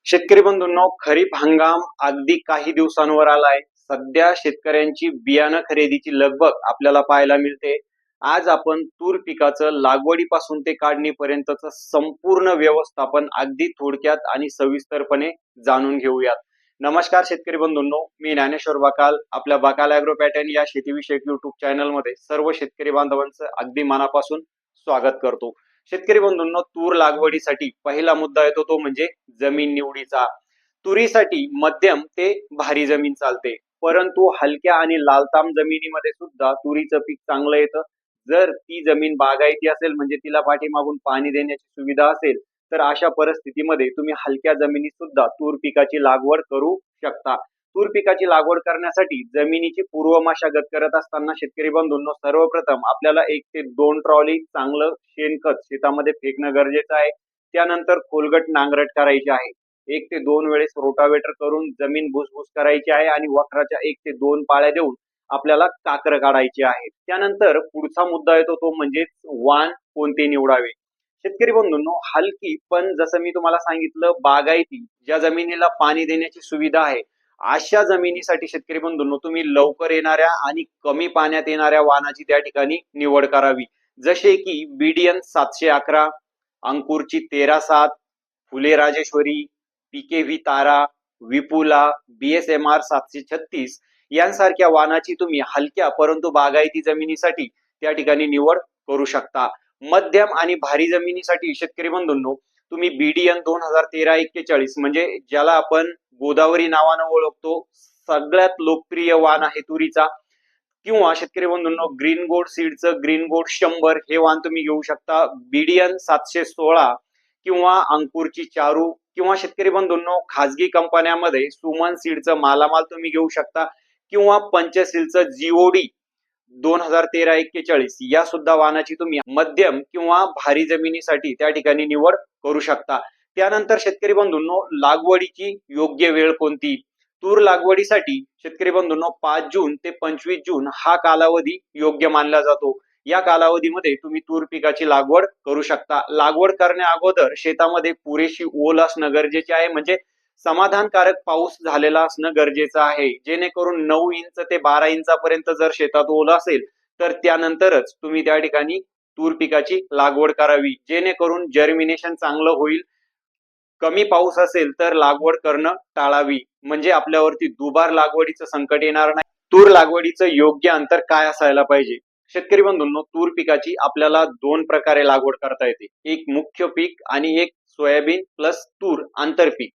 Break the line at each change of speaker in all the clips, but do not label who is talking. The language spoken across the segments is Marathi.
शेतकरी बंधूंनो, खरीप हंगाम अगदी काही दिवसांवर आलाय. सध्या शेतकऱ्यांची बियाणं खरेदीची लगबग आपल्याला पाहायला मिळते. आज आपण तूर पिकाचं लागवडीपासून ते काढणीपर्यंतचं संपूर्ण व्यवस्थापन अगदी थोडक्यात आणि सविस्तरपणे जाणून घेऊयात. नमस्कार शेतकरी बंधूंनो, मी ज्ञानेश्वर बाकाल. आपल्या बाकाल ॲग्रो पॅटर्न या शेतीविषयक युट्यूब चॅनलमध्ये सर्व शेतकरी बांधवांचं अगदी मनापासून स्वागत करतो. शेतकरी बंधूंनो, तूर लागवडीसाठी पहिला मुद्दा येतो तो म्हणजे जमीन निवडीचा. तुरीसाठी मध्यम ते भारी जमीन चालते, परंतु हलक्या आणि लालताम जमिनीमध्ये सुद्धा तुरीचं पीक चांगलं येतं. जर ती जमीन बागायती असेल म्हणजे तिला पाठीमागून पाणी देण्याची सुविधा असेल, तर अशा परिस्थितीमध्ये तुम्ही हलक्या जमिनीत सुद्धा तूर पिकाची लागवड करू शकता. तूर पिकाची लागवड करण्यासाठी जमिनीची पूर्व मशागत करत असताना शेतकरी बंधूंनो, सर्वप्रथम आपल्याला 1 ते 2 ट्रॉली चांगलं शेणखत शेतामध्ये फेकणं गरजेचं आहे. त्यानंतर खोलगट नांगरट करायची आहे. 1 ते 2 वेळेस रोटावेटर करून जमीन भुसभुस करायची आहे आणि वखराच्या 1 ते 2 पाळ्या देऊन आपल्याला काकर काढायची आहे. त्यानंतर पुढचा मुद्दा येतो तो म्हणजे वाण कोणते निवडावे. शेतकरी बंधूंनो, हलकी पण जसं मी तुम्हाला सांगितलं बागायती ज्या जमिनीला पाणी देण्याची सुविधा आहे, अशा जमिनीसाठी शेतकरी बंधूंनो तुम्ही लवकर येणाऱ्या आणि कमी पाण्यात येणाऱ्या वाणाची त्या ठिकाणी निवड करावी. जसे की बीडीएन 711, अंकुरची 13-7, फुले राजेश्वरी, पीकेव्ही तारा, विपुला, बीएसएमआर 736 यांसारख्या वाणाची तुम्ही हलक्या परंतु बागायती जमिनीसाठी त्या ठिकाणी निवड करू शकता. मध्यम आणि भारी जमिनीसाठी शेतकरी बंधूंनो तुम्ही बीडीएन 2013-41 म्हणजे ज्याला आपण गोदावरी नावानं ओळखतो, सगळ्यात लोकप्रिय वाण आहे तुरीचा. किंवा शेतकरी बंधूंनो ग्रीन गोल्ड सीडचं ग्रीन गोल्ड 100 हे वाण तुम्ही घेऊ शकता. बीडीएन 716 किंवा अंकुरची चारू किंवा शेतकरी बंधूंनो खाजगी कंपन्यांमध्ये सुमन सीडचं मालामाल तुम्ही घेऊ शकता किंवा पंचशीलचं जीओडी 2013-41 या सुद्धा वाणाची तुम्ही मध्यम किंवा भारी जमिनीसाठी त्या ठिकाणी निवड करू शकता. त्यानंतर शेतकरी बंधूंनो लागवडीची योग्य वेळ कोणती. तूर लागवडीसाठी शेतकरी बंधूंनो 5 जून ते 25 जून हा कालावधी योग्य मानला जातो. या कालावधीमध्ये तुम्ही तूर पिकाची लागवड करू शकता. लागवड करण्या अगोदर शेतामध्ये पुरेशी ओल असणं गरजेचे आहे, म्हणजे समाधानकारक पाऊस झालेला असणं गरजेचं आहे. जेणेकरून 9 इंच ते 12 इंचापर्यंत जर शेतात ओल असेल तर त्यानंतरच तुम्ही त्या ठिकाणी तूर पिकाची लागवड करावी, जेणेकरून जर्मिनेशन चांगलं होईल. कमी पाऊस असेल तर लागवड करणं टाळावी, म्हणजे आपल्यावरती दुबार लागवडीचं संकट येणार नाही. तूर लागवडीचं योग्य अंतर काय असायला पाहिजे. शेतकरी बंधूंनो, तूर पिकाची आपल्याला 2 प्रकारे लागवड करता येते. एक मुख्य पीक आणि एक सोयाबीन प्लस तूर आंतरपीक.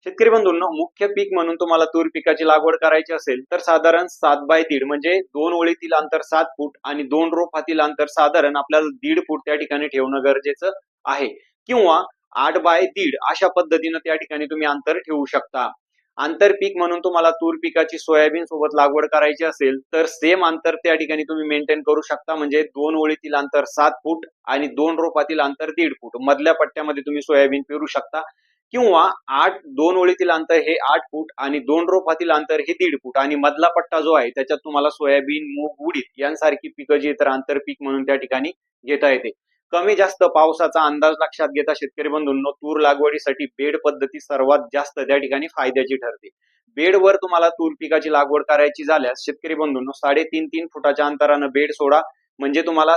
शेतकरी बंधूंनो, मुख्य पीक म्हणून तुम्हाला तूर पिकाची लागवड करायची असेल तर साधारण 7x1.5 म्हणजे 2 ओळीतील अंतर 7 फूट आणि 2 रोपातील अंतर साधारण आपल्याला 1.5 फूट त्या ठिकाणी ठेवणं गरजेचं आहे. किंवा 8x1.5 अशा पद्धतीने त्या ठिकाणी तुम्ही अंतर ठेवू शकता. आंतरपीक म्हणून तुम्हाला तूर पिकाची सोयाबीन सोबत लागवड करायची असेल तर सेम अंतर त्या ठिकाणी तुम्ही मेंटेन करू शकता, म्हणजे 2 ओळीतील अंतर 7 फूट आणि 2 रोपातील अंतर 1.5 फूट. मधल्या पट्ट्यामध्ये तुम्ही सोयाबीन पेरू शकता. किंवा 2 ओळीतील अंतर हे 8 फूट आणि 2 रोपातील अंतर हे 1.5 फूट आणि मधला पट्टा जो आहे त्याच्यात तुम्हाला सोयाबीन, मूग, उडीद यांसारखी पिकं जी तर आंतरपीक म्हणून त्या ठिकाणी घेता येते. कमी जास्त पावसाचा अंदाज लक्षात घेता शेतकरी बंधूंनो तूर लागवडीसाठी बेड पद्धती सर्वात जास्त त्या ठिकाणी फायद्याची ठरते. बेडवर तुम्हाला तूर पिकाची लागवड करायची झाल्यास शेतकरी बंधूंनो 3.5-3 फुटाच्या अंतरानं बेड सोडा, म्हणजे तुम्हाला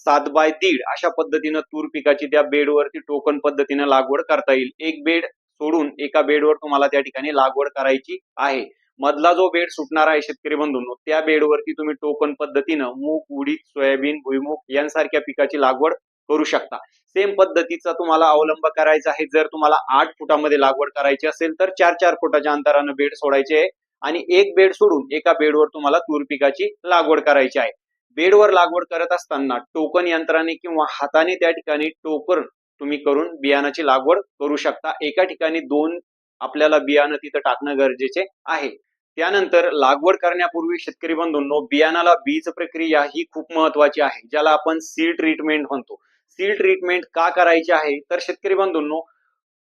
7x1.5 अशा पद्धतीनं तूर पिकाची त्या बेडवरती टोकन पद्धतीनं लागवड करता येईल. एक बेड सोडून एका बेडवर तुम्हाला त्या ठिकाणी लागवड करायची आहे. मधला जो बेड सुटणार आहे शेतकरी बंधूंनो त्या बेडवरती तुम्ही टोकन पद्धतीनं मूग, उडीद, सोयाबीन, भुईमूग यांसारख्या पिकाची लागवड करू शकता. सेम पद्धतीचा तुम्हाला अवलंब करायचा आहे. जर तुम्हाला 8 फुटामध्ये लागवड करायची असेल तर 4-4 फुटाच्या अंतरानं बेड सोडायचे आहे आणि एक बेड सोडून एका बेडवर तुम्हाला तूर पिकाची लागवड करायची आहे. बेडवर लागवड करत असताना टोकन यंत्राने किंवा हाताने त्या ठिकाणी टोकन तुम्ही करून बियाणाची लागवड करू शकता. एका ठिकाणी 2 आपल्याला बियाणं तिथं टाकणं गरजेचे आहे. त्यानंतर लागवड करण्यापूर्वी शेतकरी बंधूंनो बियाणाला बीज प्रक्रिया ही खूप महत्वाची आहे, ज्याला आपण सीड ट्रीटमेंट म्हणतो. सीड ट्रीटमेंट का करायची आहे तर शेतकरी बंधूंनो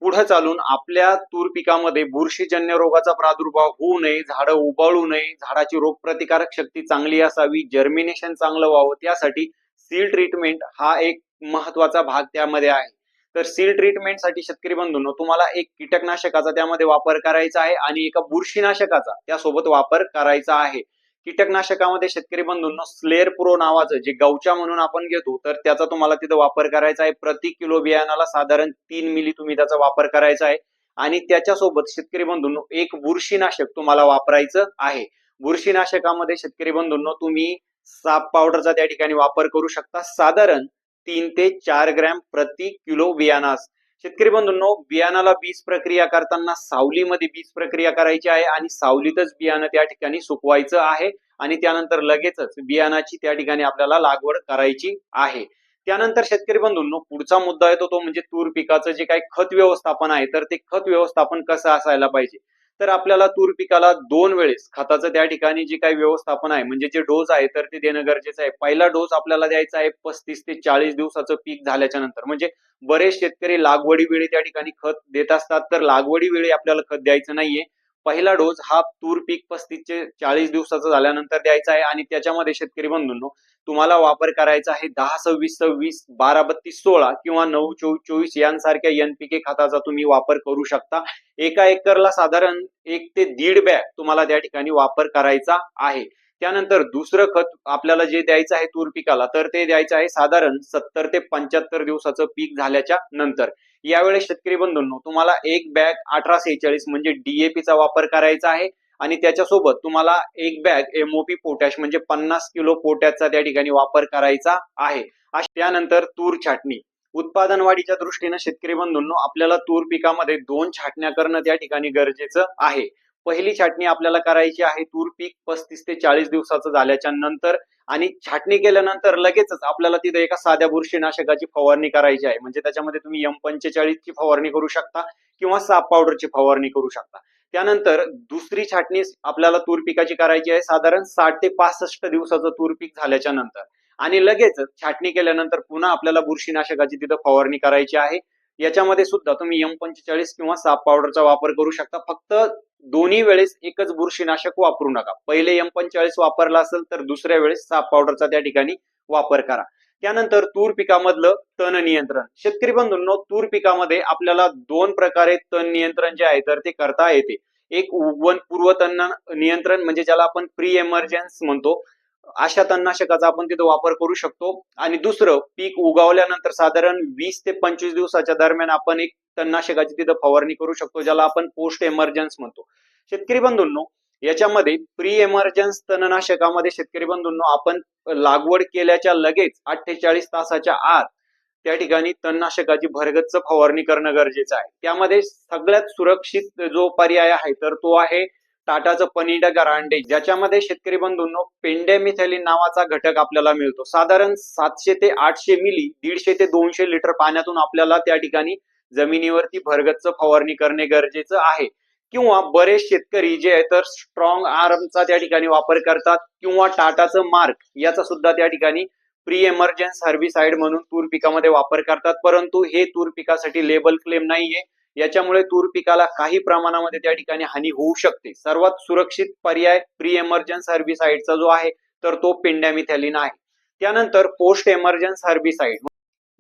पुढे चालून आपल्या तूर पिकामध्ये बुरशीजन्य रोगाचा प्रादुर्भाव होऊ नये, झाडं उबाळू नये, झाडाची रोगप्रतिकारक शक्ती चांगली असावी, जर्मिनेशन चांगलं व्हावं, त्यासाठी सीड ट्रीटमेंट हा एक महत्वाचा भाग त्यामध्ये आहे. तर सीड ट्रीटमेंटसाठी शेतकरी बंधूंनो तुम्हाला एक कीटकनाशकाचा त्यामध्ये वापर करायचा आहे आणि एका बुरशीनाशकाचा त्यासोबत वापर करायचा आहे. कीटकनाशकामध्ये शेतकरी बंधूंनो स्लेअर प्रो नावाचं जे गवचा म्हणून आपण घेतो तर त्याचा तुम्हाला तिथं वापर करायचा आहे. प्रति किलो बियाणाला साधारण 3 मिली तुम्ही त्याचा वापर करायचा आहे आणि त्याच्यासोबत शेतकरी बंधूंनो एक बुरशीनाशक तुम्हाला वापरायचं आहे. बुरशीनाशकामध्ये शेतकरी बंधूंनो तुम्ही साप पावडरचा त्या ठिकाणी वापर करू शकता. साधारण 3 ते 4 ग्रॅम प्रति किलो बियाणास. शेतकरी बंधूंनो बियाणाला बीज प्रक्रिया करताना सावलीमध्ये बीज प्रक्रिया करायची आहे आणि सावलीतच बियाणं त्या ठिकाणी सुकवायचं आहे आणि त्यानंतर लगेचच बियाणाची त्या ठिकाणी आपल्याला लागवड करायची आहे. त्यानंतर शेतकरी बंधूंनो पुढचा मुद्दा येतो तो म्हणजे तूर पिकाचं जे काही खत व्यवस्थापन आहे तर ते खत व्यवस्थापन कसं असायला पाहिजे. तर आपल्याला तूर पिकाला 2 वेळेस खताचं त्या ठिकाणी जे काही व्यवस्थापन आहे म्हणजे जे डोस आहे तर ते देणं गरजेचं आहे. पहिला डोस आपल्याला द्यायचा आहे 35 ते 40 दिवसाचं पीक झाल्याच्या नंतर. म्हणजे बरेच शेतकरी लागवडी वेळी त्या ठिकाणी खत देत असतात तर लागवडी वेळी आपल्याला खत द्यायचं नाहीये. पहिला डोस हा तूर पीक 35 ते 40 दिवसाचं झाल्यानंतर द्यायचा आहे आणि त्याच्यामध्ये शेतकरी बंधूंनो तुम्हाला वापर करायचा आहे 10-26-26, 12-32-16 किंवा 9-24-24 यांसारख्या NPK खताचा तुम्ही वापर करू शकता. एका एकरला साधारण 1 ते 1.5 बॅग तुम्हाला त्या ठिकाणी वापर करायचा आहे. त्यानंतर दुसरं खत आपल्याला जे द्यायचं आहे तूर पिकाला तर ते द्यायचं आहे साधारण 70 ते 75 दिवसाचं पीक झाल्याच्या नंतर. यावेळेस शेतकरी बंधूंनो तुम्हाला एक बॅग 1846 म्हणजे DAP चा वापर करायचा आहे आणि त्याच्यासोबत तुम्हाला एक बॅग MOP पोटॅश म्हणजे 50 किलो पोटॅशचा त्या ठिकाणी वापर करायचा आहे. त्यानंतर तूर छाटणी. उत्पादन वाढीच्या दृष्टीने शेतकरी बंधूंनो आपल्याला तूर पिकामध्ये 2 छाटण्या करणं त्या ठिकाणी गरजेचं आहे. पहिली छाटणी आपल्याला करायची आहे तूर पीक 35 ते 40 दिवसाचं झाल्याच्या नंतर आणि छाटणी केल्यानंतर लगेचच आपल्याला तिथे एका साध्या बुरशीनाशकाची फवारणी करायची आहे. म्हणजे त्याच्यामध्ये तुम्ही M45 ची फवारणी करू शकता किंवा साप पावडरची फवारणी करू शकता. त्यानंतर दुसरी छाटणी आपल्याला तूर पिकाची करायची आहे साधारण 60 ते 65 दिवसाचं तूर पीक झाल्याच्या नंतर आणि लगेचच छाटणी केल्यानंतर पुन्हा आपल्याला बुरशीनाशकाची तिथं फवारणी करायची आहे. याच्यामध्ये सुद्धा तुम्ही M45 किंवा साप पावडरचा वापर करू शकता. फक्त दोन्ही वेळेस एकच बुरशीनाशक वापरू नका. पहिले M45 वापरला असेल तर दुसऱ्या वेळेस साप पावडरचा त्या ठिकाणी वापर करा. त्यानंतर तूर पिकामधलं तण नियंत्रण. शेतकरी बंधूंनो तूर पिकामध्ये आपल्याला 2 प्रकारे तण नियंत्रण जे आहे तर ते करता येते. एक उगवण पूर्व तण नियंत्रण म्हणजे ज्याला आपण प्री एमर्जन्स म्हणतो. अशा तणनाशकाचा आपण तिथं वापर करू शकतो आणि दुसरं पीक उगवल्यानंतर साधारण 20 ते 25 दिवसाच्या दरम्यान आपण एक तणनाशकाची तिथं फवारणी करू शकतो ज्याला आपण पोस्ट एमर्जन्स म्हणतो. शेतकरी बंधूंनो याच्यामध्ये प्री एमर्जन्स तणनाशकामध्ये शेतकरी बंधूंनो आपण लागवड केल्याच्या लगेच 48 तासाच्या आत त्या ठिकाणी तणनाशकाची भरगच्च फवारणी करणं गरजेचं आहे. त्यामध्ये सगळ्यात सुरक्षित जो पर्याय आहे तर तो आहे टाटाचं पनिडा गरांडे ज्याच्यामध्ये शेतकरी बंधूंनो पेंडेमिथॅलिन नावाचा घटक आपल्याला मिळतो. साधारण 700 ते 800 मिली 150 ते 200 लिटर पाण्यातून आपल्याला त्या ठिकाणी जमिनीवरती भरगच्च फवारणी करणे गरजेचं आहे. किंवा बरेच शेतकरी जे आहे तर स्ट्रॉंग आर्मचा त्या ठिकाणी वापर करतात किंवा टाटाचं मार्क याचा सुद्धा त्या ठिकाणी प्री एमर्जन्स हर्बिसाइड म्हणून तूर पिकामध्ये वापर करतात. परंतु हे तूर पिकासाठी लेबल क्लेम नाहीये. याच्यामुळे तूर पिकाला काही प्रमाणामध्ये त्या ठिकाणी हानी होऊ शकते. सर्वात सुरक्षित पर्याय प्री एमर्जन्स हर्बिसाइडचा जो आहे तर तो पेंडॅमिथॅलिन आहे. त्यानंतर पोस्ट एमर्जन्स हर्बिसाइड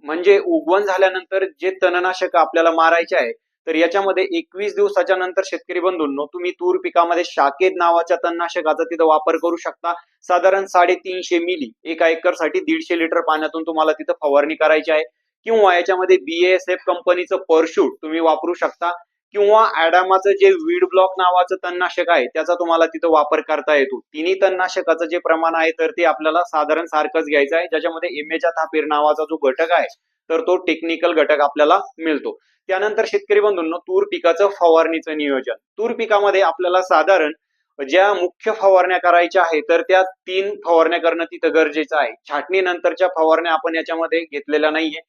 म्हणजे उगवण झाल्यानंतर जे तणनाशक आपल्याला मारायचे आहे तर याच्यामध्ये 21 दिवसाच्या नंतर शेतकरी बंधूंनो तुम्ही तूर पिकामध्ये शाकेद नावाच्या तणनाशकाचा तिथं वापर करू शकता. साधारण 350 मिली एका एकरसाठी 150 लिटर पाण्यातून तुम्हाला तिथं फवारणी करायची आहे. किंवा याच्यामध्ये BASF कंपनीचं परशूट तुम्ही वापरू शकता किंवा ऍडामाचं जे वीड ब्लॉक नावाचं तणनाशक आहे त्याचा तुम्हाला तिथं वापर करता येतो. तिन्ही तणनाशकाचं जे प्रमाण आहे तर ते आपल्याला साधारण सारखंच घ्यायचं आहे. ज्याच्यामध्ये इमेजाथापिर नावाचा जो घटक आहे तर तो टेक्निकल घटक आपल्याला मिळतो. त्यानंतर शेतकरी बंधूंनो तूर पिकाचं फवारणीचं नियोजन. तूर पिकामध्ये आपल्याला साधारण ज्या मुख्य फवारण्या करायच्या आहे तर त्या 3 फवारण्या करणं तिथं गरजेचं आहे. छाटणी नंतरच्या फवारण्या आपण याच्यामध्ये घेतलेल्या नाहीये.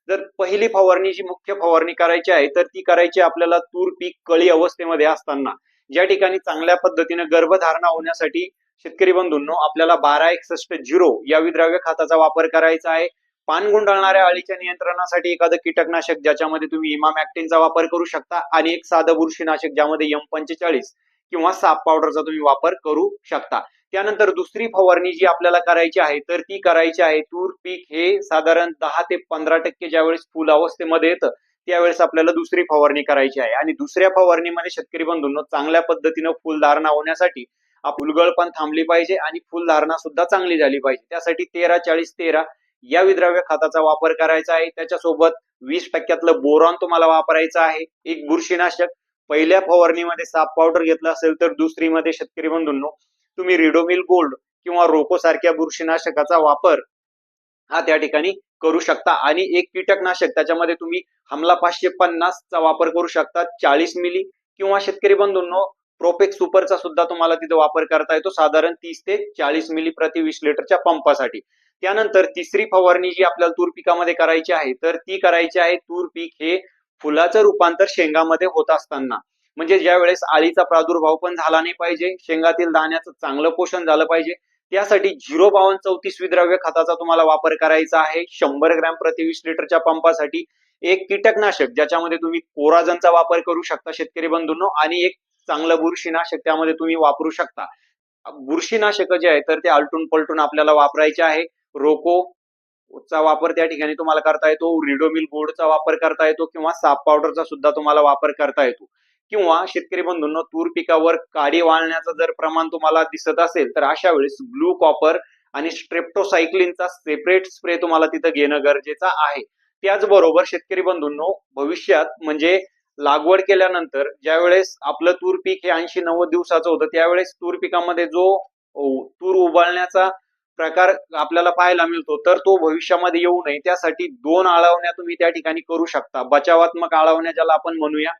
जर पहिली फवारणी जी मुख्य फवारणी करायची आहे तर ती करायची आपल्याला तूर पीक कळी अवस्थेमध्ये असताना. ज्या ठिकाणी चांगल्या पद्धतीने गर्भधारणा होण्यासाठी शेतकरी बंधूंनो आपल्याला 1261 या विद्राव्य खताचा वापर करायचा आहे. पान गुंडाळणाऱ्या अळीच्या नियंत्रणासाठी एखादं कीटकनाशक ज्याच्यामध्ये तुम्ही इमामॅक्टिनचा वापर करू शकता आणि एक साधं बुरशीनाशक ज्यामध्ये M45 किंवा साप पावडरचा तुम्ही वापर करू शकता. त्यानंतर दुसरी फवारणी जी आपल्याला करायची आहे तर ती करायची आहे तूर पीक हे साधारण 10 ते 15% ज्यावेळेस फुल अवस्थेमध्ये येतं त्यावेळेस आपल्याला दुसरी फवारणी करायची आहे आणि दुसऱ्या फवारणीमध्ये शेतकरी बंधूंनो चांगल्या पद्धतीनं फुलधारणा होण्यासाठी फुलगळ पण थांबली पाहिजे आणि फुलधारणा सुद्धा चांगली झाली पाहिजे. त्यासाठी 13-40-13 या विद्राव्य खताचा वापर करायचा आहे. त्याच्यासोबत 20% बोरॉन तुम्हाला वापरायचं आहे. एक बुरशीनाशक पहिल्या फवारणीमध्ये साप पावडर घेतला असेल तर दुसरीमध्ये शेतकरी बंधूंनो तुम्ही रिडोमिल गोल्ड किंवा रोको सारख्या बुरशीनाशकाचा वापर हा त्या ठिकाणी करू शकता आणि एक कीटकनाशक त्याच्यामध्ये तुम्ही हमला 550 चा वापर करू शकता 40 मिली किंवा शेतकरी बंधूंनो प्रोपेक्स सुपरचा सुद्धा तुम्हाला तिथे वापर करता येतो साधारण 30 ते 40 मिली प्रति 20 लिटरच्या पंपासाठी. त्यानंतर तिसरी फवारणी जी आपल्याला तूर पिकामध्ये करायची आहे तर ती करायची आहे तूर पीक हे फुलाचं रूपांतर शेंगामध्ये होत असताना म्हणजे ज्या वेळेस आळीचा प्रादुर्भाव पण झाला नाही पाहिजे शेंगातील दाण्याचं चांगलं पोषण झालं पाहिजे त्यासाठी 05234 विद्राव्य खताचा तुम्हाला वापर करायचा आहे 100 ग्रॅम प्रति 20 लिटरच्या पंपासाठी. एक कीटकनाशक ज्याच्यामध्ये तुम्ही कोराजनचा वापर करू शकता शेतकरी बंधूंनो आणि एक चांगलं बुरशीनाशक त्यामध्ये तुम्ही वापरू शकता. बुरशीनाशक जे आहे तर ते आलटून पलटून आपल्याला वापरायचे आहे. रोको चा वापर त्या ठिकाणी तुम्हाला करता येतो रिडोमिल गोल्डचा वापर करता येतो किंवा साप पावडरचा सुद्धा तुम्हाला वापर करता येतो किंवा शेतकरी बंधूंनो तूर पिकावर काडी वाळण्याचं जर प्रमाण तुम्हाला दिसत असेल तर अशा वेळेस ब्लू कॉपर आणि स्ट्रेप्टोसायक्लिनचा सेपरेट स्प्रे तुम्हाला तिथं घेणं गरजेचं आहे. त्याचबरोबर शेतकरी बंधूंनो भविष्यात म्हणजे लागवड केल्यानंतर ज्यावेळेस आपलं तूर पीक हे 80-90 दिवसाचं होतं त्यावेळेस तूर पिकामध्ये जो तूर उबाळण्याचा प्रकार आपल्याला पाहायला मिळतो तर तो भविष्यामध्ये येऊ नये त्यासाठी 2 आळवण्या तुम्ही त्या ठिकाणी करू शकता. बचावात्मक आळवण्या ज्याला आपण म्हणूया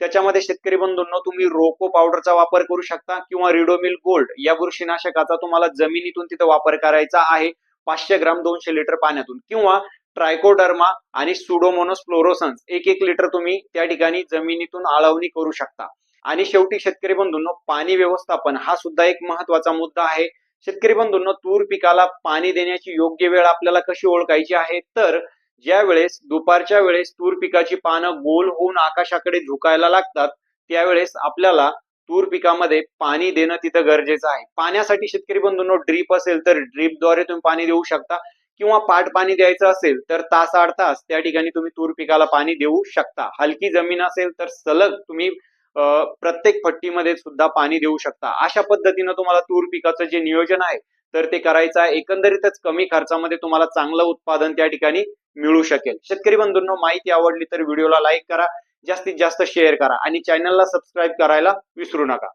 त्याच्यामध्ये शेतकरी बंधूंनो तुम्ही रोको पावडरचा वापर करू शकता किंवा रिडोमिल गोल्ड या बुरशीनाशकाचा तुम्हाला जमिनीतून तिथे वापर करायचा आहे 500 ग्राम 200 लिटर पाण्यातून किंवा ट्रायकोडर्मा आणि सुडोमोनास फ्लोरोसन्स 1-1 लिटर तुम्ही त्या ठिकाणी जमिनीतून आळवणी करू शकता. आणि शेवटी शेतकरी बंधूंनो पाणी व्यवस्थापन हा सुद्धा एक महत्वाचा मुद्दा आहे. शेतकरी बंधूंनो तूर पिकाला पाणी देण्याची योग्य वेळ आपल्याला कशी ओळखायची आहे तर ज्या वेळेस दुपारच्या वेळेस तूर पिकाची पानं गोल होऊन आकाशाकडे झुकायला लागतात त्यावेळेस आपल्याला तूर पिकामध्ये पाणी देणं तिथं गरजेचं आहे. पाण्यासाठी शेतकरी बंधूंनो ड्रीप असेल तर ड्रीपद्वारे तुम्ही पाणी देऊ शकता किंवा पाट पाणी द्यायचं असेल तर तास 8 तास त्या ठिकाणी तुम्ही तूर पिकाला पाणी देऊ शकता. हलकी जमीन असेल तर सलग तुम्ही प्रत्येक पट्टीमध्ये सुद्धा पाणी देऊ शकता. अशा पद्धतीनं तुम्हाला तूर पिकाचं जे नियोजन आहे तर ते करायचं आहे. एकंदरीतच कमी खर्चामध्ये तुम्हाला चांगलं उत्पादन त्या ठिकाणी मिळू शकेल. शेतकरी बंधूंनो माहिती आवडली तर व्हिडिओला लाईक करा जास्तीत जास्त शेअर करा आणि चॅनलला सबस्क्राईब करायला विसरू नका.